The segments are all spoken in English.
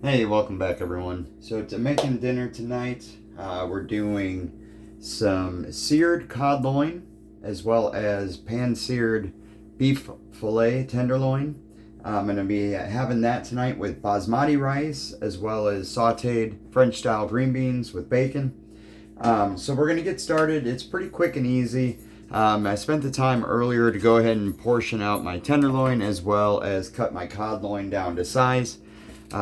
Hey, welcome back everyone. So to making dinner tonight, we're doing some seared cod loin as well as pan-seared beef filet tenderloin. I'm going to be having that tonight with basmati rice as well as sauteed French-style green beans with bacon. So we're going to get started. It's pretty quick and easy. I spent the time earlier to go ahead and portion out my tenderloin as well as cut my cod loin down to size.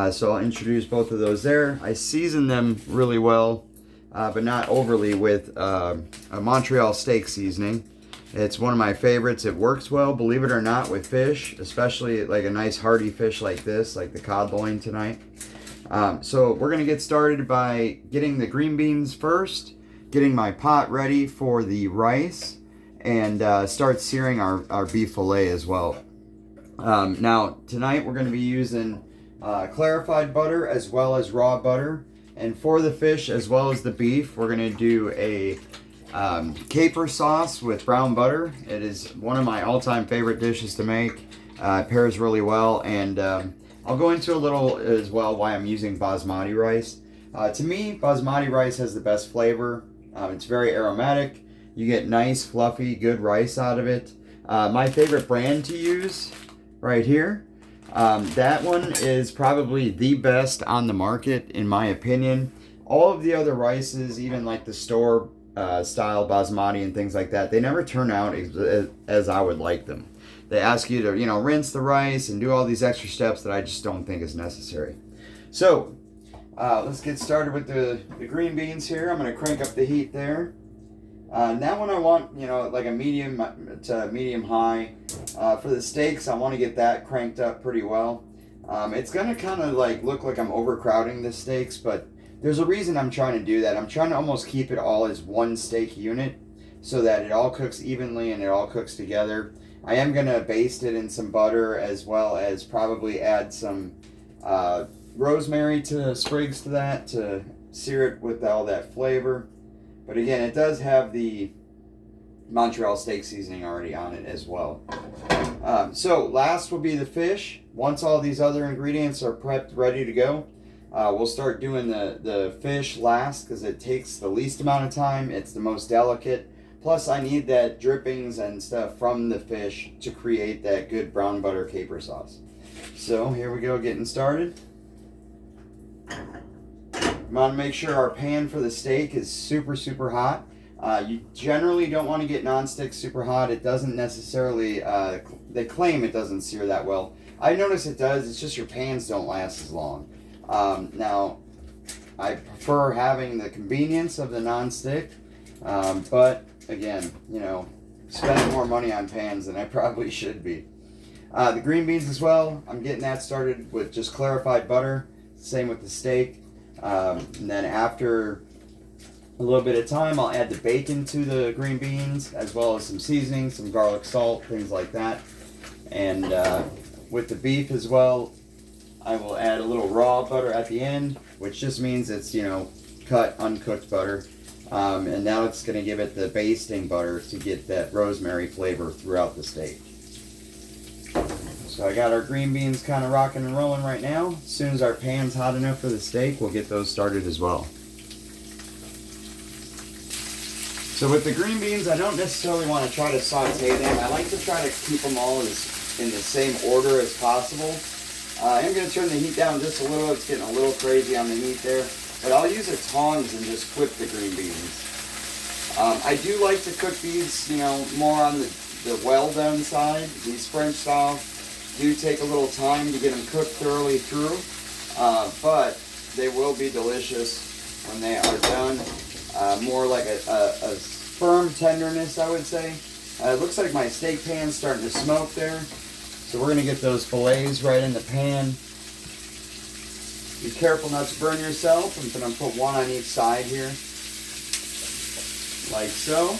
So I'll introduce both of those there. I season them really well, but not overly with a Montreal steak seasoning. It's one of my favorites. It works well, believe it or not, with fish, especially like a nice hearty fish like this, like the cod loin tonight. So we're going to get started by getting the green beans first, getting my pot ready for the rice, and start searing our beef fillet as well. Now, tonight we're going to be using clarified butter as well as raw butter. And for the fish as well as the beef, we're going to do a caper sauce with brown butter. It is one of my all-time favorite dishes to make. It pairs really well, and I'll go into a little as well why I'm using basmati rice. To me, basmati rice has the best flavor. It's very aromatic. You get nice, fluffy, good rice out of it. My favorite brand to use right here. That one is probably the best on the market, in my opinion. All of the other rices, even like the store style basmati and things like that, they never turn out as I would like them. They ask you to, rinse the rice and do all these extra steps that I just don't think is necessary. So, let's get started with the green beans here. I'm going to crank up the heat there. That one I want, like a medium to medium high. For the steaks, I want to get that cranked up pretty well. It's going to kind of like look like I'm overcrowding the steaks, but there's a reason I'm trying to do that. I'm trying to almost keep it all as one steak unit so that it all cooks evenly and it all cooks together. I am going to baste it in some butter as well as probably add some rosemary to sprigs to that to sear it with all that flavor. But again, it does have the Montreal steak seasoning already on it as well. So last will be the fish. Once all these other ingredients are prepped, ready to go, we'll start doing the fish last because it takes the least amount of time. It's the most delicate. Plus, I need that drippings and stuff from the fish to create that good brown butter caper sauce. So here we go, getting started. We want to make sure our pan for the steak is super, super hot. You generally don't want to get nonstick super hot. It doesn't necessarily, they claim it doesn't sear that well. I notice it does, it's just your pans don't last as long. Now, I prefer having the convenience of the nonstick, but again, spending more money on pans than I probably should be. The green beans as well, I'm getting that started with just clarified butter. Same with the steak. And then after a little bit of time, I'll add the bacon to the green beans as well as some seasoning, some garlic salt, things like that. And with the beef as well, I will add a little raw butter at the end, which just means it's, cut, uncooked butter. And now it's going to give it the basting butter to get that rosemary flavor throughout the steak. So I got our green beans kind of rocking and rolling right now. As soon as our pan's hot enough for the steak, we'll get those started as well. So with the green beans, I don't necessarily want to try to saute them. I like to try to keep them all in the same order as possible. I am going to turn the heat down just a little. It's getting a little crazy on the heat there. But I'll use the tongs and just flip the green beans. I do like to cook these, more on the well-done side. These French style do take a little time to get them cooked thoroughly through, but they will be delicious when they are done. More like a firm tenderness, I would say. It looks like my steak pan's starting to smoke there, so we're going to get those fillets right in the pan. Be careful not to burn yourself. I'm going to put one on each side here, like so.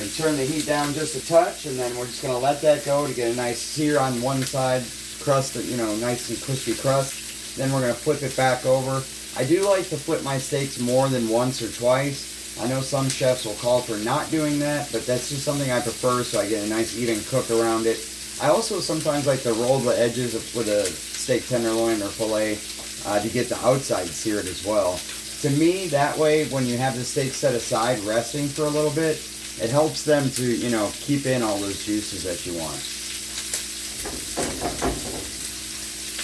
And turn the heat down just a touch, and then we're just going to let that go to get a nice sear on one side, crust, nice and crispy crust. Then we're going to flip it back over. I do like to flip my steaks more than once or twice. I know some chefs will call for not doing that, but that's just something I prefer so I get a nice even cook around it. I also sometimes like to roll the edges with a steak tenderloin or filet to get the outside seared as well. To me, that way, when you have the steak set aside resting for a little bit, it helps them to, you know, keep in all those juices that you want.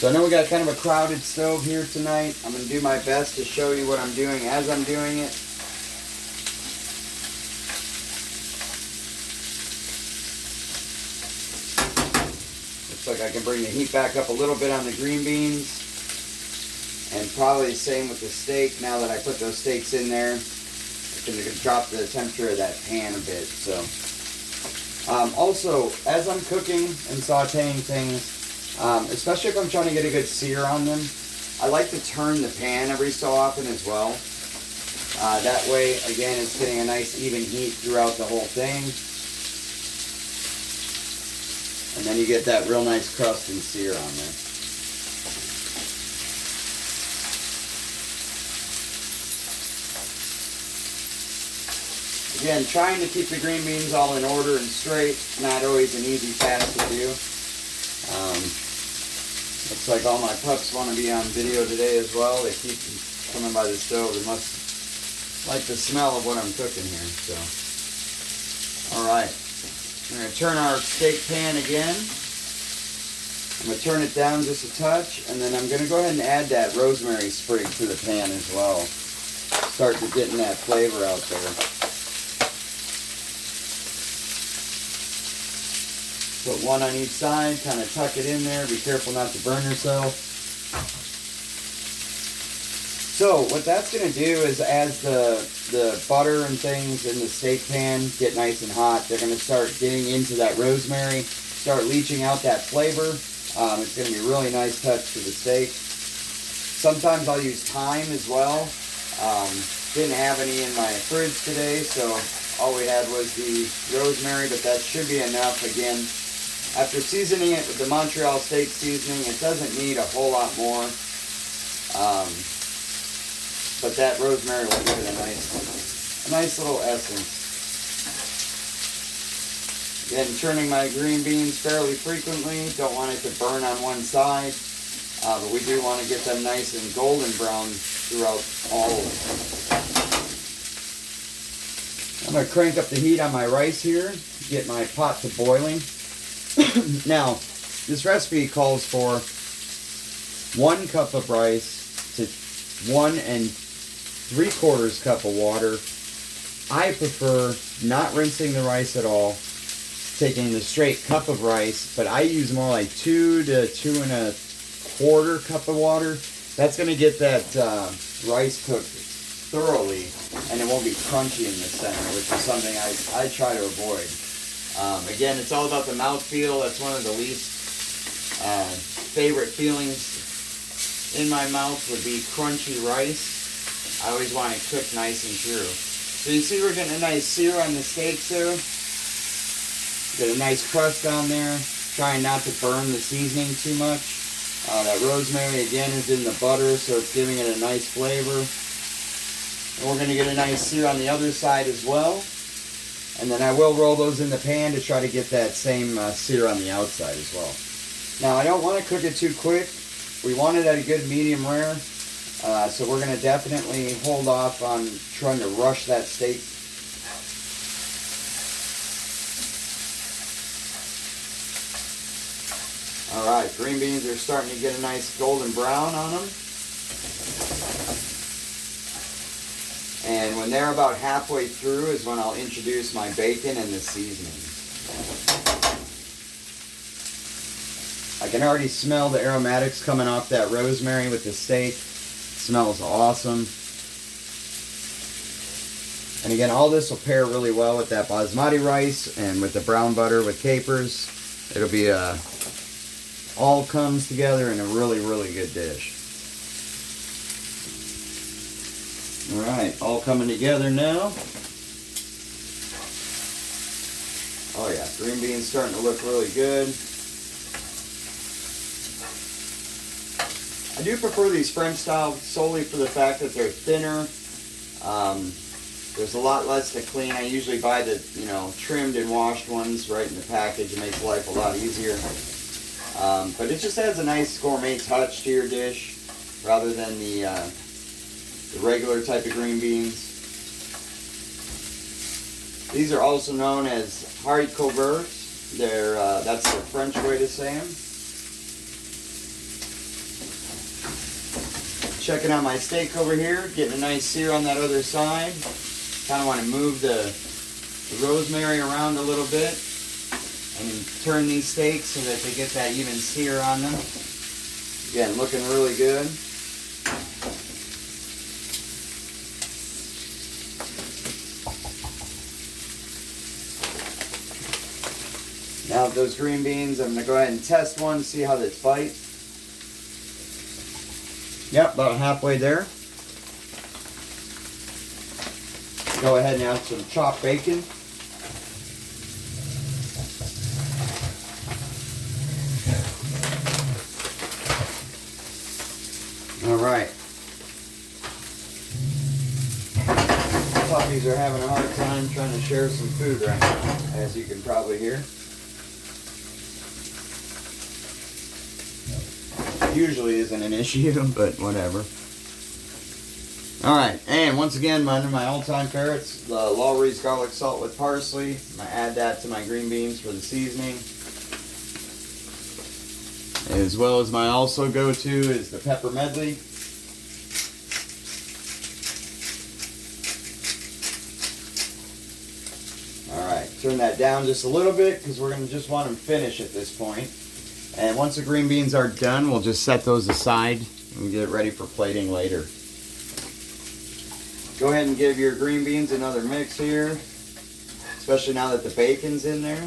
So I know we got kind of a crowded stove here tonight. I'm going to do my best to show you what I'm doing as I'm doing it. Looks like I can bring the heat back up a little bit on the green beans. And probably the same with the steak. Now that I put those steaks in there, it's going to drop the temperature of that pan a bit. So, also, as I'm cooking and sauteing things, especially if I'm trying to get a good sear on them, I like to turn the pan every so often as well. That way, again, it's getting a nice even heat throughout the whole thing. And then you get that real nice crust and sear on there. Again, trying to keep the green beans all in order and straight, not always an easy task to do. Looks like all my pups want to be on video today as well. They keep coming by the stove. They must like the smell of what I'm cooking here. So, all right. I'm going to turn our steak pan again. I'm going to turn it down just a touch, and then I'm going to go ahead and add that rosemary sprig to the pan as well. Start to getting that flavor out there. Put one on each side, kind of tuck it in there. Be careful not to burn yourself. So what that's going to do is as the butter and things in the steak pan get nice and hot, they're going to start getting into that rosemary, start leaching out that flavor. It's going to be a really nice touch to the steak. Sometimes I'll use thyme as well. Didn't have any in my fridge today, so all we had was the rosemary, but that should be enough. Again, after seasoning it with the Montreal steak seasoning, it doesn't need a whole lot more. But that rosemary will give it a nice little essence. Again, turning my green beans fairly frequently. Don't want it to burn on one side, but we do want to get them nice and golden brown throughout all of them. I'm going to crank up the heat on my rice here, get my pot to boiling. Now, this recipe calls for 1 cup of rice to 1 3/4 cup of water. I prefer not rinsing the rice at all, taking the straight cup of rice, but I use more like 2 to 2 1/4 cup of water. That's going to get that rice cooked thoroughly, and it won't be crunchy in the center, which is something I try to avoid. Again, it's all about the mouthfeel. That's one of the least favorite feelings in my mouth would be crunchy rice. I always want it cooked nice and through. So you see we're getting a nice sear on the steaks there. Get a nice crust on there. Trying not to burn the seasoning too much. That rosemary again is in the butter, so it's giving it a nice flavor. And we're going to get a nice sear on the other side as well. And then I will roll those in the pan to try to get that same sear on the outside as well. Now I don't want to cook it too quick. We want it at a good medium rare. So we're going to definitely hold off on trying to rush that steak. Alright, green beans are starting to get a nice golden brown on them. And when they're about halfway through is when I'll introduce my bacon and the seasoning. I can already smell the aromatics coming off that rosemary with the steak. It smells awesome. And again, all this will pair really well with that basmati rice and with the brown butter with capers. It'll be all comes together in a really, really good dish. Alright, all coming together now. Oh yeah, green beans starting to look really good. I do prefer these French style solely for the fact that they're thinner. There's a lot less to clean. I usually buy the, trimmed and washed ones right in the package. It makes life a lot easier. But it just adds a nice gourmet touch to your dish rather than the regular type of green beans. These are also known as haricots verts. That's the French way to say them. Checking out my steak over here, getting a nice sear on that other side. Kind of want to move the rosemary around a little bit and turn these steaks so that they get that even sear on them. Again, looking really good. Now with those green beans, I'm going to go ahead and test one, see how this bites. Yep, about halfway there. Go ahead and add some chopped bacon. All right. Puppies are having a hard time trying to share some food right now, as you can probably hear. Usually isn't an issue, but whatever. Alright, and once again, one of my all-time favorites, the Lawry's garlic salt with parsley. I'm going to add that to my green beans for the seasoning. As well as my also go-to is the pepper medley. Alright, turn that down just a little bit because we're going to just want them finished at this point. And once the green beans are done, we'll just set those aside and get ready for plating later. Go ahead and give your green beans another mix here, especially now that the bacon's in there.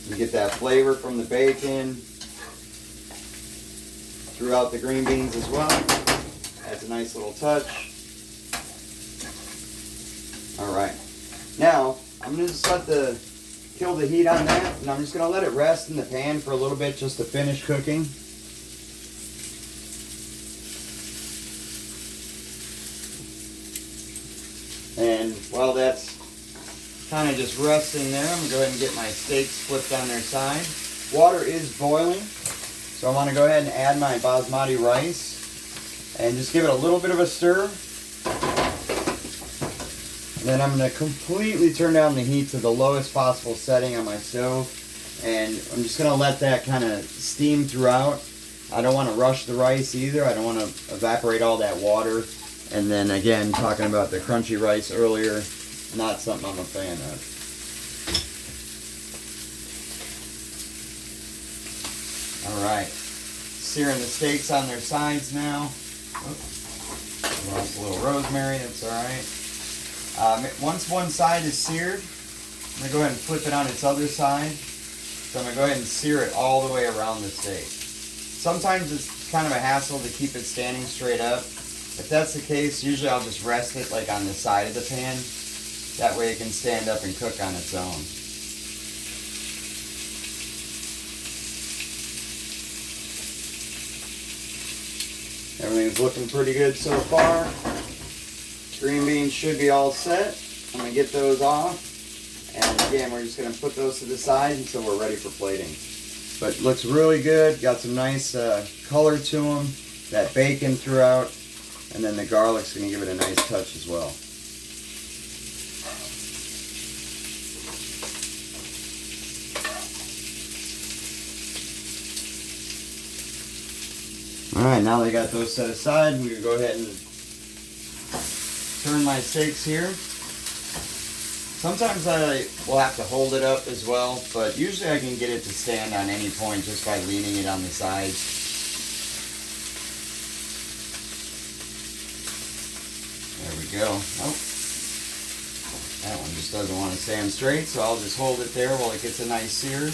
You get that flavor from the bacon throughout the green beans as well. Adds a nice little touch. Alright, now I'm going to just kill the heat on that, and I'm just going to let it rest in the pan for a little bit just to finish cooking. And while that's kind of just resting there, I'm going to go ahead and get my steaks flipped on their side. Water is boiling, so I want to go ahead and add my basmati rice and just give it a little bit of a stir. Then I'm going to completely turn down the heat to the lowest possible setting on my stove, and I'm just going to let that kind of steam throughout. I don't want to rush the rice either. I don't want to evaporate all that water. And then again, talking about the crunchy rice earlier, not something I'm a fan of. Alright, searing the steaks on their sides now. Oops. Lost a little rosemary, that's alright. Once one side is seared, I'm going to go ahead and flip it on its other side. So I'm going to go ahead and sear it all the way around the steak. Sometimes it's kind of a hassle to keep it standing straight up. If that's the case, usually I'll just rest it like on the side of the pan. That way it can stand up and cook on its own. Everything's looking pretty good so far. Green beans should be all set. I'm going to get those off. And again, we're just going to put those to the side until we're ready for plating. But it looks really good. Got some nice color to them. That bacon throughout. And then the garlic's going to give it a nice touch as well. Alright, now they got those set aside, we can go ahead and turn my steaks here. Sometimes I will have to hold it up as well, but usually I can get it to stand on any point just by leaning it on the sides. There we go. Oh, that one just doesn't want to stand straight, so I'll just hold it there while it gets a nice sear.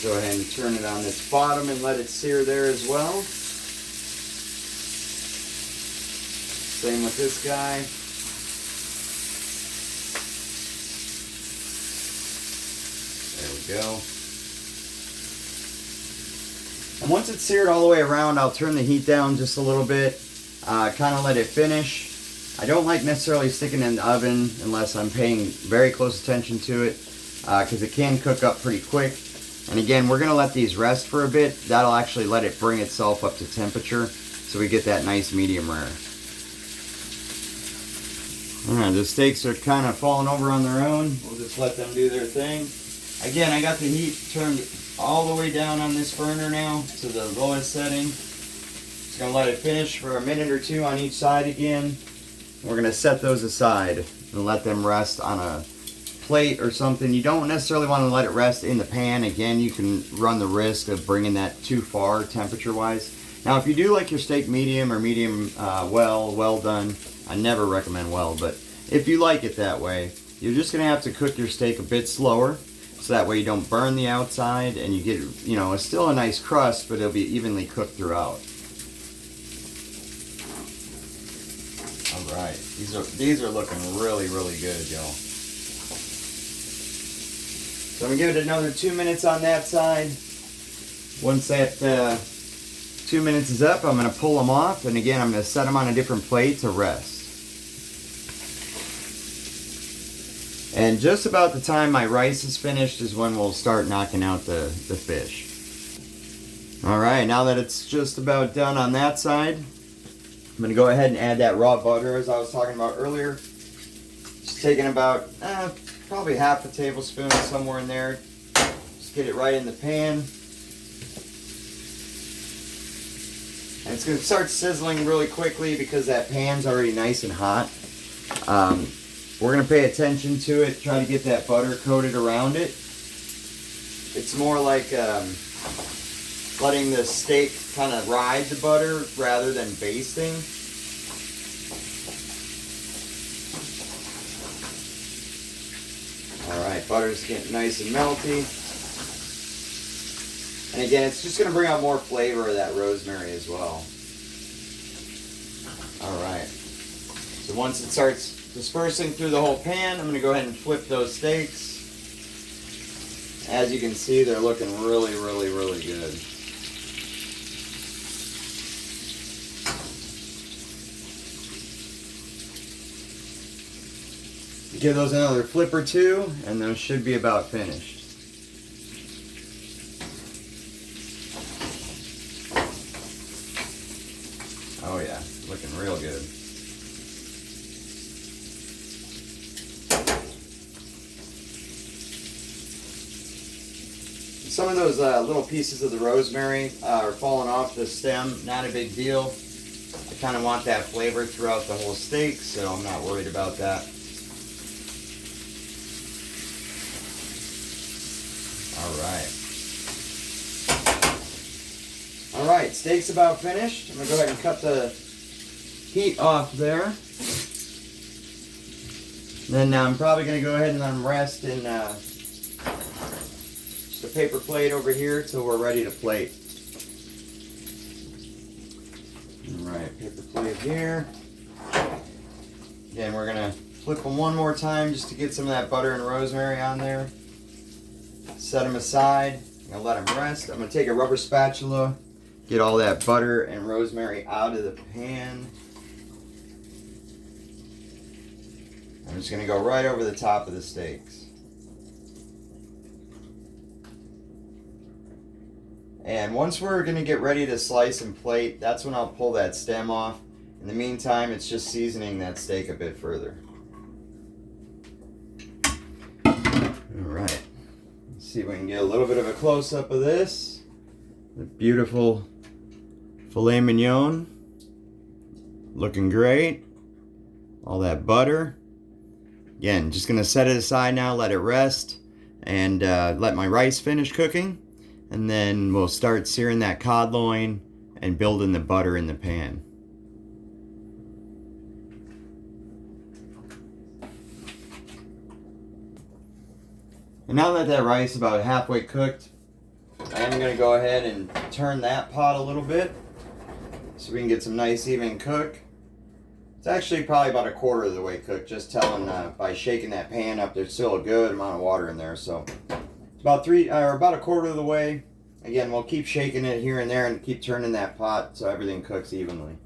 Go ahead and turn it on this bottom and let it sear there as well. Same with this guy. we go. And once it's seared all the way around, I'll turn the heat down just a little bit, kind of let it finish. I don't like necessarily sticking it in the oven unless I'm paying very close attention to it, because it can cook up pretty quick. And again, we're going to let these rest for a bit. That'll actually let it bring itself up to temperature, so we get that nice medium rare. Alright, the steaks are kind of falling over on their own. We'll just let them do their thing. Again, I got the heat turned all the way down on this burner now to the lowest setting. Just going to let it finish for a minute or two on each side again. We're going to set those aside and let them rest on a plate or something. You don't necessarily want to let it rest in the pan. Again, you can run the risk of bringing that too far temperature wise. Now, if you do like your steak medium or medium well done, I never recommend well, but if you like it that way, you're just going to have to cook your steak a bit slower, so that way you don't burn the outside and you get, you know, it's still a nice crust, but it'll be evenly cooked throughout. Alright, these are looking really, really good, y'all. So I'm going to give it another 2 minutes on that side. Once that 2 minutes is up, I'm going to pull them off, and again, I'm going to set them on a different plate to rest. And just about the time my rice is finished is when we'll start knocking out the fish. Alright, now that it's just about done on that side, I'm going to go ahead and add that raw butter as I was talking about earlier. Just taking about probably half a tablespoon, somewhere in there. Just get it right in the pan. And it's going to start sizzling really quickly because that pan's already nice and hot. We're going to pay attention to it, try to get that butter coated around it. It's more like letting the steak kind of ride the butter rather than basting. Alright, butter's getting nice and melty. And again, it's just going to bring out more flavor of that rosemary as well. Alright, so once it starts dispersing through the whole pan, I'm going to go ahead and flip those steaks. As you can see, they're looking really, really, really good. Give those another flip or two, and those should be about finished. Oh yeah, looking real good. Some of those little pieces of the rosemary are falling off the stem, not a big deal. I kind of want that flavor throughout the whole steak, so I'm not worried about that. Alright, steak's about finished. I'm going to go ahead and cut the heat off there. Then I'm probably going to go ahead and let them rest in just a paper plate over here till we're ready to plate. Alright, paper plate here. Again, we're going to flip them one more time just to get some of that butter and rosemary on there. Set them aside. I'm going to let them rest. I'm going to take a rubber spatula, get all that butter and rosemary out of the pan. I'm just going to go right over the top of the steaks. And once we're going to get ready to slice and plate, that's when I'll pull that stem off. In the meantime, it's just seasoning that steak a bit further. Alright, let's see if we can get a little bit of a close-up of this. The beautiful filet mignon. Looking great. All that butter. Again, just going to set it aside now, let it rest, and let my rice finish cooking. And then we'll start searing that cod loin and building the butter in the pan. And now that rice is about halfway cooked, I am going to go ahead and turn that pot a little bit so we can get some nice even cook. It's actually probably about a quarter of the way cooked, just telling by shaking that pan up, there's still a good amount of water in there, so It's about about a quarter of the way. Again, we'll keep shaking it here and there and keep turning that pot so everything cooks evenly.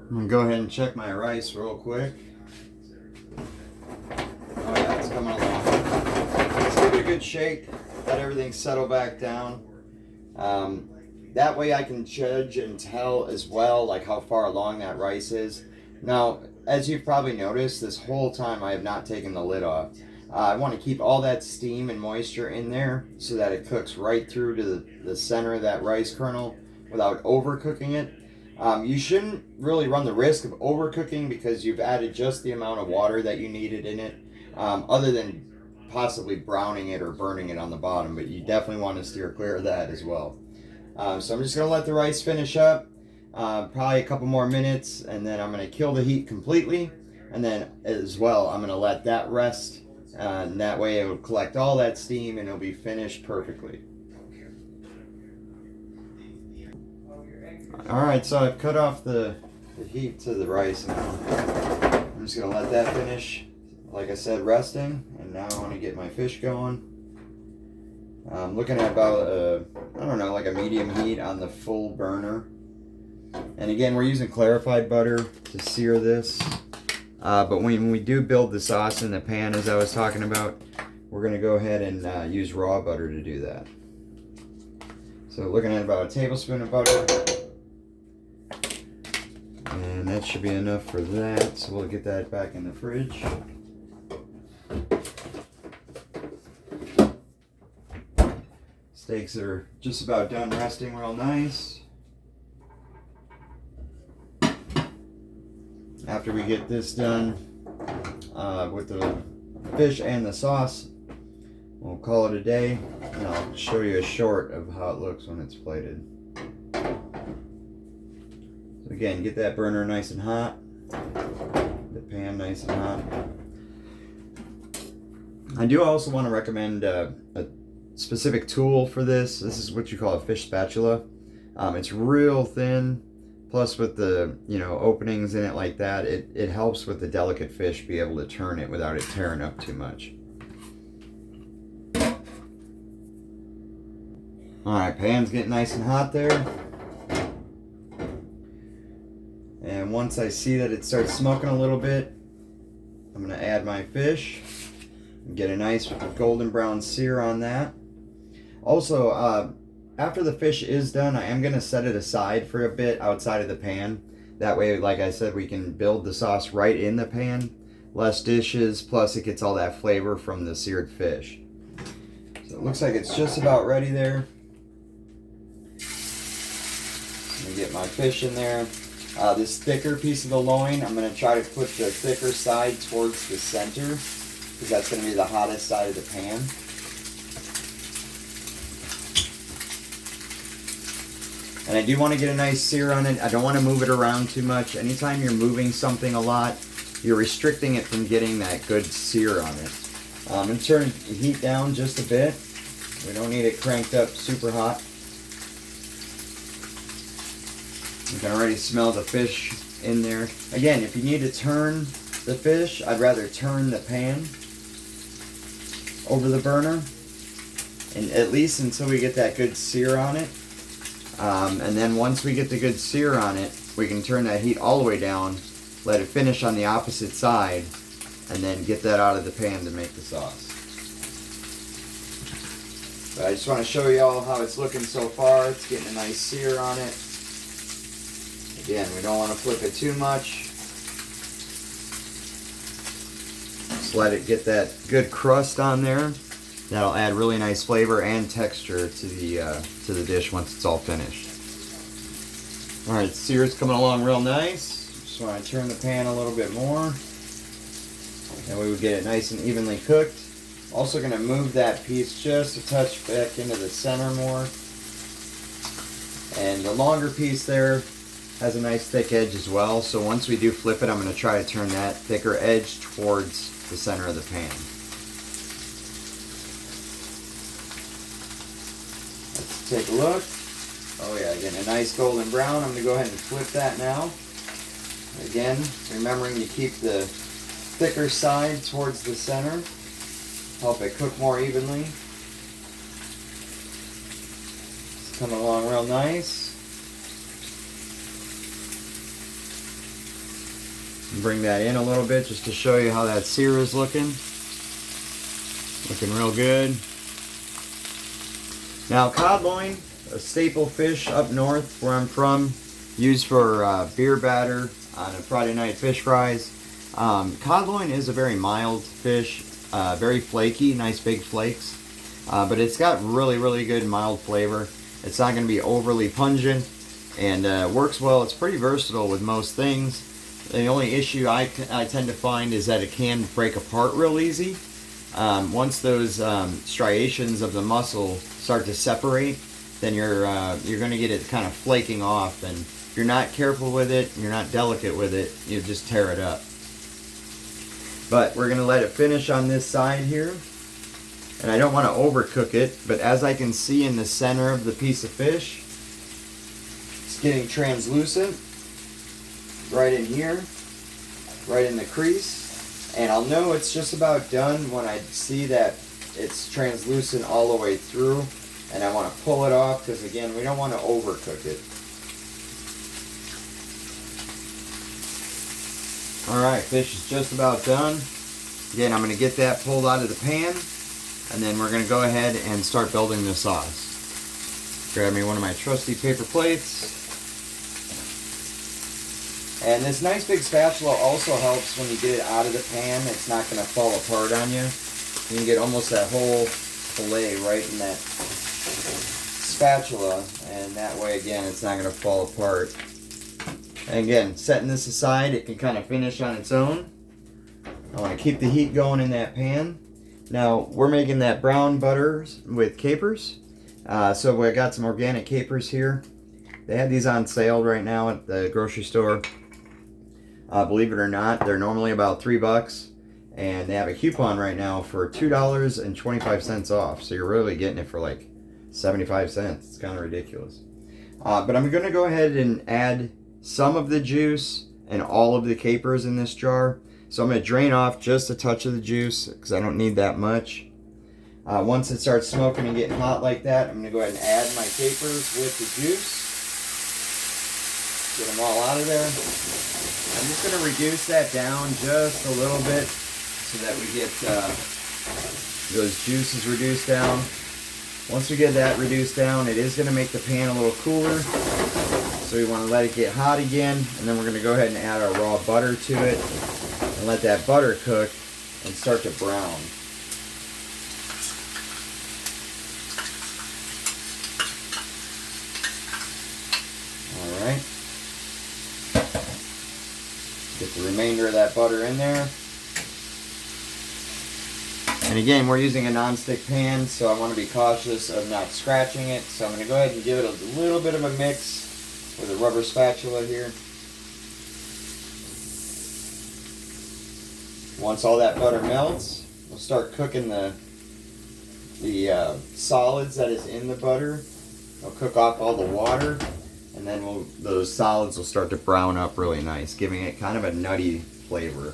I'm gonna go ahead and check my rice real quick. Oh yeah, it's coming along. Let's give it a good shake. Let everything settle back down. That way I can judge and tell as well, like how far along that rice is. Now, as you've probably noticed, this whole time I have not taken the lid off. I want to keep all that steam and moisture in there so that it cooks right through to the center of that rice kernel without overcooking it. You shouldn't really run the risk of overcooking because you've added just the amount of water that you needed in it, other than possibly browning it or burning it on the bottom, but you definitely want to steer clear of that as well. So I'm just going to let the rice finish up, probably a couple more minutes, and then I'm going to kill the heat completely, and then as well I'm going to let that rest, and that way it will collect all that steam and it'll be finished perfectly. Alright, so I've cut off the heat to the rice now. I'm just going to let that finish, like I said, resting, and now I want to get my fish going. I'm looking at about, I don't know, like a medium heat on the full burner. And again, we're using clarified butter to sear this. But when we do build the sauce in the pan, as I was talking about, we're going to go ahead and use raw butter to do that. So looking at about a tablespoon of butter. And that should be enough for that. So we'll get that back in the fridge. Steaks are just about done resting real nice. After we get this done with the fish and the sauce, we'll call it a day, and I'll show you a short of how it looks when it's plated. So again, get that burner nice and hot, the pan nice and hot. I do also want to recommend a specific tool for this. This is what you call a fish spatula. It's real thin, plus with the openings in it like that, it helps with the delicate fish be able to turn it without it tearing up too much. Alright, pan's getting nice and hot there. And once I see that it starts smoking a little bit, I'm going to add my fish and get a nice golden brown sear on that. Also, after the fish is done, I am going to set it aside for a bit outside of the pan. That way, like I said, we can build the sauce right in the pan. Less dishes, plus it gets all that flavor from the seared fish. So it looks like it's just about ready there. Let me get my fish in there. This thicker piece of the loin, I'm going to try to put the thicker side towards the center, because that's going to be the hottest side of the pan. And I do want to get a nice sear on it. I don't want to move it around too much. Anytime you're moving something a lot, you're restricting it from getting that good sear on it. I'm going to turn the heat down just a bit. We don't need it cranked up super hot. You can already smell the fish in there. Again, if you need to turn the fish, I'd rather turn the pan over the burner, and at least until we get that good sear on it. And then once we get the good sear on it, we can turn that heat all the way down, let it finish on the opposite side, and then get that out of the pan to make the sauce. But I just want to show you all how it's looking so far. It's getting a nice sear on it. Again, we don't want to flip it too much. Just let it get that good crust on there. That'll add really nice flavor and texture to the dish once it's all finished. All right, sear's coming along real nice. Just want to turn the pan a little bit more. That way we get it nice and evenly cooked. Also going to move that piece just a touch back into the center more. And the longer piece there has a nice thick edge as well. So once we do flip it, I'm going to try to turn that thicker edge towards the center of the pan. Let's take a look. Oh yeah, again, a nice golden brown. I'm going to go ahead and flip that now. Again, remembering to keep the thicker side towards the center. help it cook more evenly. It's coming along real nice. Bring that in a little bit just to show you how that sear is looking. Looking real good. Now, cod loin, a staple fish up north where I'm from, used for beer batter on a Friday night fish fries. Cod loin is a very mild fish, very flaky, nice big flakes, but it's got really, really good mild flavor. It's not going to be overly pungent, and works well. It's pretty versatile with most things. The only issue I tend to find is that it can break apart real easy. Once those striations of the muscle start to separate, then you're going to get it kind of flaking off, and if you're not careful with it, and you're not delicate with it, you just tear it up. But we're going to let it finish on this side here, and I don't want to overcook it, but as I can see in the center of the piece of fish, it's getting translucent right in here, right in the crease, and I'll know it's just about done when I see that it's translucent all the way through, and I want to pull it off because, again, we don't want to overcook it. Alright, fish is just about done. Again, I'm going to get that pulled out of the pan, and then we're going to go ahead and start building the sauce. Grab me one of my trusty paper plates. And this nice big spatula also helps when you get it out of the pan. It's not going to fall apart on you. You can get almost that whole fillet right in that spatula, and that way, again, it's not going to fall apart. And again, setting this aside, it can kind of finish on its own. I want to keep the heat going in that pan. Now, we're making that brown butter with capers. So we got some organic capers here. They have these on sale right now at the grocery store. Believe it or not, they're normally about $3, and they have a coupon right now for $2.25 off. So you're really getting it for like 75 cents. It's kind of ridiculous. But I'm going to go ahead and add some of the juice and all of the capers in this jar. So I'm going to drain off just a touch of the juice because I don't need that much. Once it starts smoking and getting hot like that, I'm going to go ahead and add my capers with the juice. Get them all out of there. I'm just going to reduce that down just a little bit so that we get those juices reduced down. Once we get that reduced down, it is going to make the pan a little cooler. So we want to let it get hot again, and then we're going to go ahead and add our raw butter to it and let that butter cook and start to brown. Alright. Get the remainder of that butter in there. And again, we're using a non-stick pan, so I want to be cautious of not scratching it. So I'm going to go ahead and give it a little bit of a mix with a rubber spatula here. Once all that butter melts, we'll start cooking the solids that is in the butter. We'll cook off all the water, and then those solids will start to brown up really nice, giving it kind of a nutty flavor.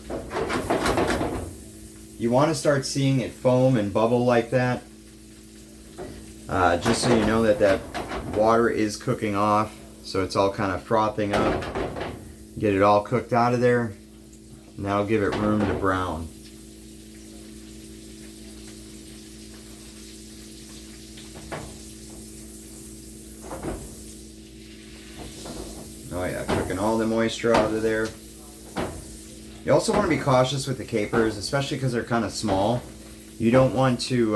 You want to start seeing it foam and bubble like that, just so you know that that water is cooking off. So it's all kind of frothing up. Get it all cooked out of there. Now give it room to brown. Oh yeah, cooking all the moisture out of there. You also want to be cautious with the capers, especially because they're kind of small. You don't want to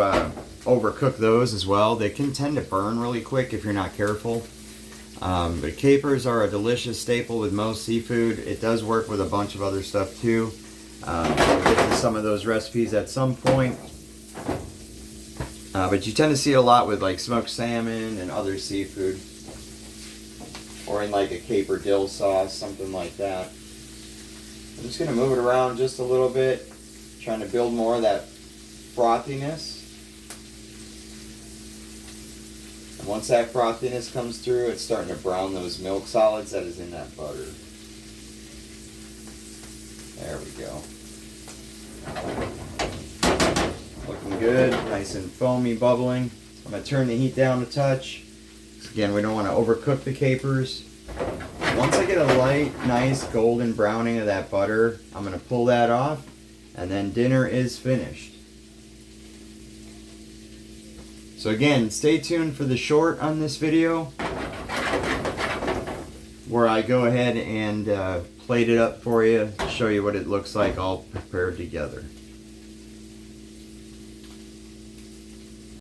overcook those as well. They can tend to burn really quick if you're not careful. But capers are a delicious staple with most seafood. It does work with a bunch of other stuff too. We'll get to some of those recipes at some point. But you tend to see it a lot with like smoked salmon and other seafood. Or in like a caper dill sauce, something like that. I'm just going to move it around just a little bit, trying to build more of that frothiness. And once that frothiness comes through, it's starting to brown those milk solids that is in that butter. There we go. Looking good, nice and foamy, bubbling. I'm going to turn the heat down a touch. Again, we don't want to overcook the capers. Once I get a light, nice golden browning of that butter, I'm going to pull that off, and then dinner is finished. So again, stay tuned for the short on this video, where I go ahead and plate it up for you, show you what it looks like all prepared together.